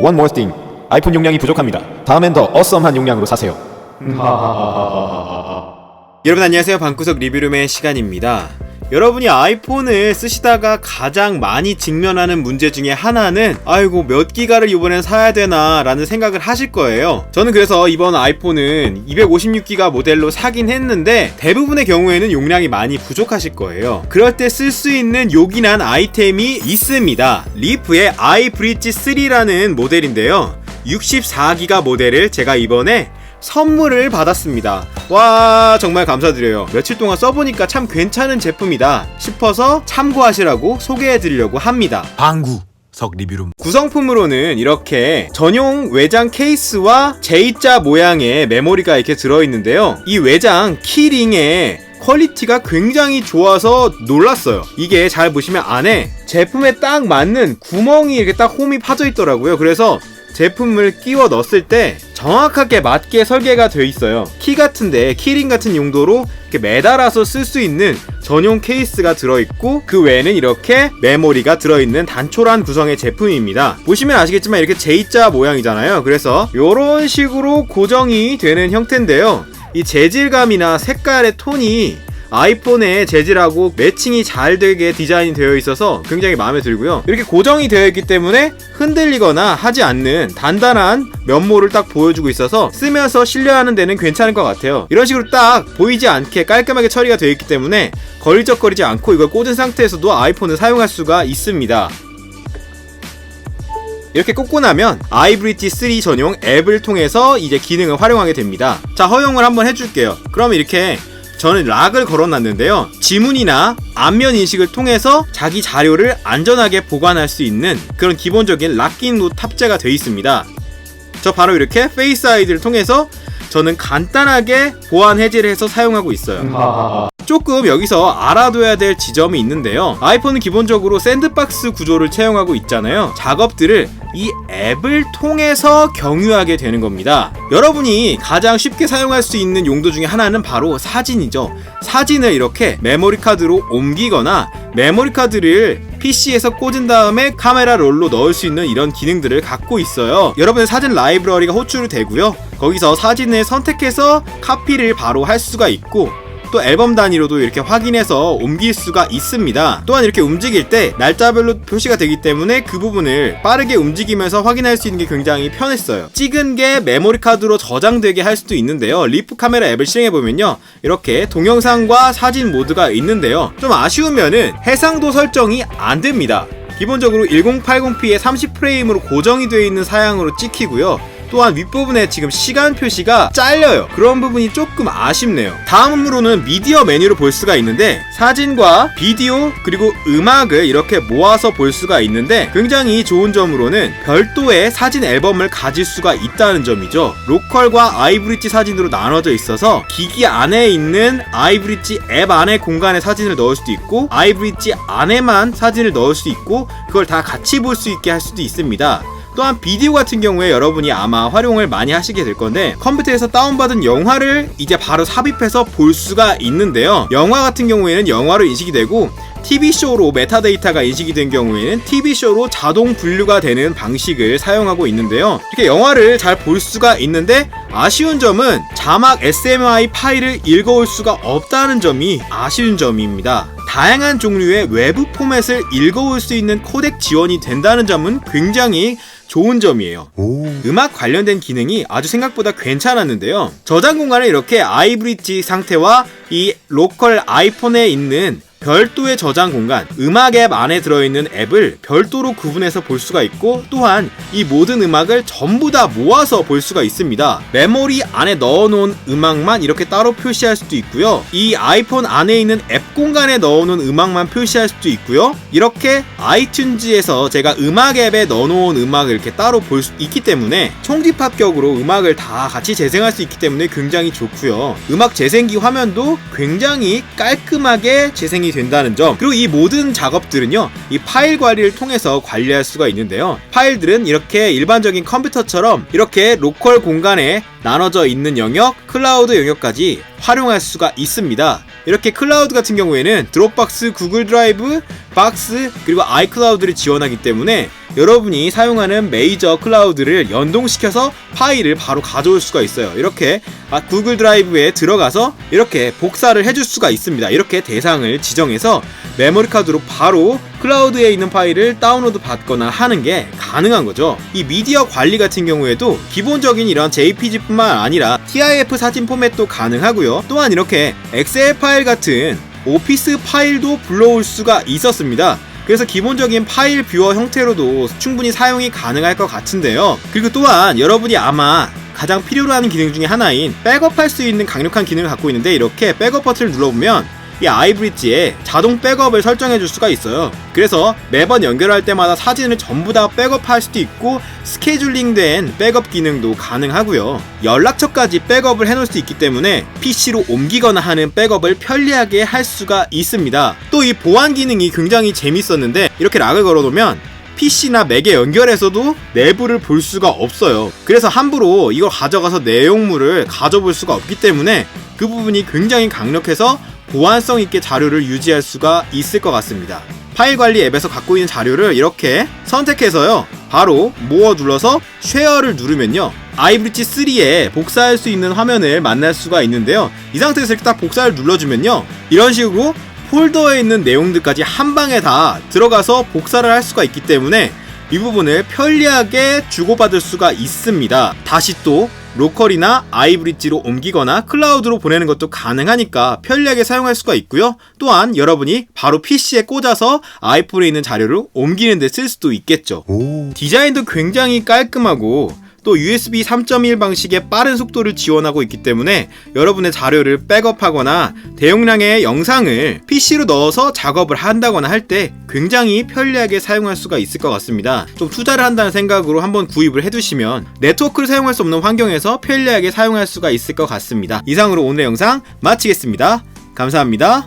One more thing. 아이폰 용량이 부족합니다. 다음엔 더 어썸한 용량으로 사세요. 여러분 안녕하세요. 방구석 리뷰룸의 시간입니다. 여러분이 아이폰을 쓰시다가 가장 많이 직면하는 문제 중에 하나는 아이고 몇 기가를 이번엔 사야 되나 라는 생각을 하실 거예요. 저는 그래서 이번 아이폰은 256기가 모델로 사긴 했는데 대부분의 경우에는 용량이 많이 부족하실 거예요. 그럴 때 쓸 수 있는 요긴한 아이템이 있습니다. 리프의 아이브릿지 3라는 모델인데요, 64기가 모델을 제가 이번에 선물을 받았습니다. 와, 정말 감사드려요. 며칠 동안 써보니까 참 괜찮은 제품이다 싶어서 참고하시라고 소개해드리려고 합니다. 방구석 리뷰룸. 구성품으로는 이렇게 전용 외장 케이스와 J자 모양의 메모리가 이렇게 들어있는데요, 이 외장 키링의 퀄리티가 굉장히 좋아서 놀랐어요. 이게 잘 보시면 안에 제품에 딱 맞는 구멍이 이렇게 딱 홈이 파져 있더라고요. 그래서 제품을 끼워 넣었을 때 정확하게 맞게 설계가 되어 있어요. 키 같은데 키링 같은 용도로 이렇게 매달아서 쓸 수 있는 전용 케이스가 들어있고, 그 외에는 이렇게 메모리가 들어있는 단촐한 구성의 제품입니다. 보시면 아시겠지만 이렇게 J자 모양이잖아요. 그래서 이런 식으로 고정이 되는 형태인데요, 이 재질감이나 색깔의 톤이 아이폰의 재질하고 매칭이 잘 되게 디자인이 되어 있어서 굉장히 마음에 들고요. 이렇게 고정이 되어 있기 때문에 흔들리거나 하지 않는 단단한 면모를 딱 보여주고 있어서 쓰면서 신뢰하는 데는 괜찮을 것 같아요. 이런 식으로 딱 보이지 않게 깔끔하게 처리가 되어 있기 때문에 걸리적거리지 않고 이걸 꽂은 상태에서도 아이폰을 사용할 수가 있습니다. 이렇게 꽂고 나면 아이브릿지 3 전용 앱을 통해서 이제 기능을 활용하게 됩니다. 자, 허용을 한번 해줄게요. 그러면 이렇게 저는 락을 걸어놨는데요, 지문이나 안면 인식을 통해서 자기 자료를 안전하게 보관할 수 있는 그런 기본적인 락 기능도 탑재가 되어 있습니다. 저 바로 이렇게 페이스 아이디를 통해서 저는 간단하게 보안 해제를 해서 사용하고 있어요. 조금 여기서 알아둬야 될 지점이 있는데요, 아이폰은 기본적으로 샌드박스 구조를 채용하고 있잖아요. 작업들을 이 앱을 통해서 경유하게 되는 겁니다. 여러분이 가장 쉽게 사용할 수 있는 용도 중에 하나는 바로 사진이죠. 사진을 이렇게 메모리 카드로 옮기거나 메모리 카드를 PC에서 꽂은 다음에 카메라 롤로 넣을 수 있는 이런 기능들을 갖고 있어요. 여러분의 사진 라이브러리가 호출이 되고요, 거기서 사진을 선택해서 카피를 바로 할 수가 있고, 또 앨범 단위로도 이렇게 확인해서 옮길 수가 있습니다. 또한 이렇게 움직일 때 날짜별로 표시가 되기 때문에 그 부분을 빠르게 움직이면서 확인할 수 있는 게 굉장히 편했어요. 찍은 게 메모리 카드로 저장되게 할 수도 있는데요, 리프 카메라 앱을 실행해보면요, 이렇게 동영상과 사진 모드가 있는데요, 좀 아쉬운 면은 해상도 설정이 안 됩니다. 기본적으로 1080p에 30프레임으로 고정이 되어 있는 사양으로 찍히고요, 또한 윗부분에 지금 시간 표시가 잘려요. 그런 부분이 조금 아쉽네요. 다음으로는 미디어 메뉴를 볼 수가 있는데 사진과 비디오 그리고 음악을 이렇게 모아서 볼 수가 있는데, 굉장히 좋은 점으로는 별도의 사진 앨범을 가질 수가 있다는 점이죠. 로컬과 아이브릿지 사진으로 나눠져 있어서 기기 안에 있는 아이브릿지 앱 안에 공간에 사진을 넣을 수도 있고, 아이브릿지 안에만 사진을 넣을 수 있고, 그걸 다 같이 볼 수 있게 할 수도 있습니다. 또한 비디오 같은 경우에 여러분이 아마 활용을 많이 하시게 될 건데, 컴퓨터에서 다운받은 영화를 이제 바로 삽입해서 볼 수가 있는데요, 영화 같은 경우에는 영화로 인식이 되고, TV쇼로 메타데이터가 인식이 된 경우에는 TV쇼로 자동 분류가 되는 방식을 사용하고 있는데요, 이렇게 영화를 잘 볼 수가 있는데 아쉬운 점은 자막 SMI 파일을 읽어올 수가 없다는 점이 아쉬운 점입니다. 다양한 종류의 외부 포맷을 읽어올 수 있는 코덱 지원이 된다는 점은 굉장히 좋은 점이에요. 음악 관련된 기능이 아주 생각보다 괜찮았는데요, 저장 공간을 이렇게 아이브릿지 상태와 이 로컬 아이폰에 있는 별도의 저장 공간, 음악 앱 안에 들어있는 앱을 별도로 구분해서 볼 수가 있고, 또한 이 모든 음악을 전부 다 모아서 볼 수가 있습니다. 메모리 안에 넣어놓은 음악만 이렇게 따로 표시할 수도 있고요, 이 아이폰 안에 있는 앱 공간에 넣어놓은 음악만 표시할 수도 있고요, 이렇게 아이튠즈에서 제가 음악 앱에 넣어놓은 음악을 이렇게 따로 볼 수 있기 때문에 총집합격으로 음악을 다 같이 재생할 수 있기 때문에 굉장히 좋고요, 음악 재생기 화면도 굉장히 깔끔하게 재생이 된다는 점, 그리고 이 모든 작업들은요, 이 파일 관리를 통해서 관리할 수가 있는데요, 파일들은 이렇게 일반적인 컴퓨터처럼 이렇게 로컬 공간에 나눠져 있는 영역, 클라우드 영역까지 활용할 수가 있습니다. 이렇게 클라우드 같은 경우에는 드롭박스, 구글 드라이브, 박스, 그리고 아이클라우드를 지원하기 때문에 여러분이 사용하는 메이저 클라우드를 연동시켜서 파일을 바로 가져올 수가 있어요. 이렇게 구글 드라이브에 들어가서 이렇게 복사를 해줄 수가 있습니다. 이렇게 대상을 지정해서 메모리 카드로 바로 클라우드에 있는 파일을 다운로드 받거나 하는 게 가능한 거죠. 이 미디어 관리 같은 경우에도 기본적인 이런 JPG뿐만 아니라 TIF 사진 포맷도 가능하고요. 또한 이렇게 엑셀 파일 같은 오피스 파일도 불러올 수가 있었습니다. 그래서 기본적인 파일 뷰어 형태로도 충분히 사용이 가능할 것 같은데요. 그리고 또한 여러분이 아마 가장 필요로 하는 기능 중에 하나인 백업할 수 있는 강력한 기능을 갖고 있는데, 이렇게 백업 버튼을 눌러보면 이 아이브리지에 자동 백업을 설정해 줄 수가 있어요. 그래서 매번 연결할 때마다 사진을 전부 다 백업할 수도 있고 스케줄링된 백업 기능도 가능하고요. 연락처까지 백업을 해놓을 수 있기 때문에 PC로 옮기거나 하는 백업을 편리하게 할 수가 있습니다. 또 이 보안 기능이 굉장히 재밌었는데, 이렇게 락을 걸어놓으면 PC나 맥에 연결해서도 내부를 볼 수가 없어요. 그래서 함부로 이걸 가져가서 내용물을 가져볼 수가 없기 때문에 그 부분이 굉장히 강력해서 보안성 있게 자료를 유지할 수가 있을 것 같습니다. 파일 관리 앱에서 갖고 있는 자료를 이렇게 선택해서요, 바로 모어 눌러서 쉐어를 누르면요, 아이브리지 3에 복사할 수 있는 화면을 만날 수가 있는데요. 이 상태에서 이렇게 딱 복사를 눌러주면요, 이런 식으로 폴더에 있는 내용들까지 한 방에 다 들어가서 복사를 할 수가 있기 때문에 이 부분을 편리하게 주고받을 수가 있습니다. 다시 또 로컬이나 아이브리지로 옮기거나 클라우드로 보내는 것도 가능하니까 편리하게 사용할 수가 있고요. 또한 여러분이 바로 PC에 꽂아서 아이폰에 있는 자료를 옮기는 데 쓸 수도 있겠죠. 디자인도 굉장히 깔끔하고 또 USB 3.1 방식의 빠른 속도를 지원하고 있기 때문에 여러분의 자료를 백업하거나 대용량의 영상을 PC로 넣어서 작업을 한다거나 할 때 굉장히 편리하게 사용할 수가 있을 것 같습니다. 좀 투자를 한다는 생각으로 한번 구입을 해두시면 네트워크를 사용할 수 없는 환경에서 편리하게 사용할 수가 있을 것 같습니다. 이상으로 오늘의 영상 마치겠습니다. 감사합니다.